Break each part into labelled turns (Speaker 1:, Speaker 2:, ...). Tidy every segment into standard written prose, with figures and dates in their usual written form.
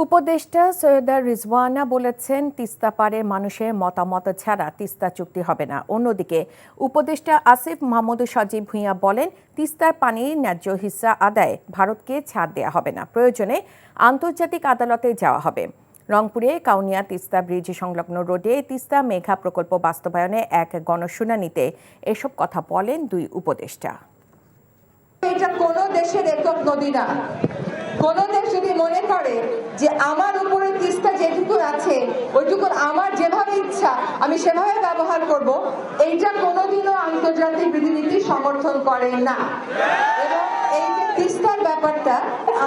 Speaker 1: উপদেষ্টা সৈয়দা রিজওয়ানা বলেছেন, তিস্তা পাড়ের মানুষের মতামত ছাড়া তিস্তা চুক্তি হবে না। অন্যদিকে উপদেষ্টা আসিফ মাহমুদ সজীব ভুঁইয়া বলেন, তিস্তার পানির ন্যায্য হিস্সা আদায়ে ভারতকে ছাড় দেয়া হবে না, প্রয়োজনে আন্তর্জাতিক আদালতে যাওয়া হবে। রংপুরে কাউনিয়া তিস্তা ব্রিজ সংলগ্ন রোডে তিস্তা মেঘা প্রকল্প বাস্তবায়নে এক গণশুনানিতে এসব কথা বলেন দুই উপদেষ্টা।
Speaker 2: এটা কোনো দেশের একক নদী না। কোন দেশ যদি মনে করে যে আমার উপরে তিস্তা যেটুকু আছে ওইটুকু আমার যেভাবে ইচ্ছা আমি সেভাবে ব্যবহার করব, এইটা কোনোদিনও আন্তর্জাতিক বিধিনীতি সমর্থন করে না। এবং এই যে তিস্তার ব্যাপারটা,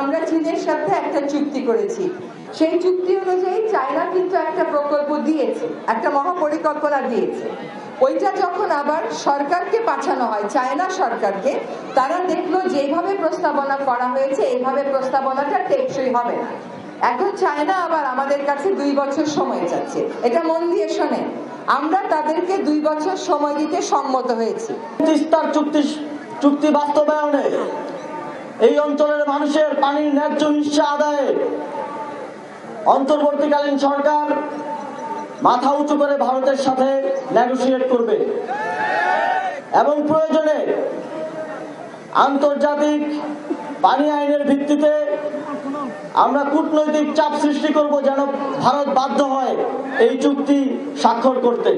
Speaker 2: আমরা চীনের সাথে একটা চুক্তি করেছি। সেই চুক্তি অনুযায়ী চায়না কিন্তু একটা প্রকল্প দিয়েছে, একটা মহাপরিকল্পনা দিয়েছে। ওইটা যখন আবার সরকারকে পাঠানো হয়, চায়না সরকারকে, তারা দেখলো যেভাবে প্রস্তাবনা করা হয়েছে এইভাবে প্রস্তাবনাটা টেকসই হবে না। এখন চায়না আবার আমাদের কাছে 2 বছর সময় চাচ্ছে। এটা মন দিয়ে শোনেন, আমরা তাদেরকে 2 বছর সময় দিতে সম্মত হয়েছি।
Speaker 3: তিস্তার চুক্তি বাস্তবায়নে এই অঞ্চলের মানুষের পানির ন্যায্য হিস্সা আদায়ে অন্তর্বর্তীকালীন সরকার মাথা উঁচু করে ভারতের সাথে নেগোশিয়েট করবে এবং প্রয়োজনে আন্তর্জাতিক পানি আইনের ভিত্তিতে আমরা কূটনৈতিক চাপ সৃষ্টি করব যেন ভারত বাধ্য হয় এই চুক্তি স্বাক্ষর করতে।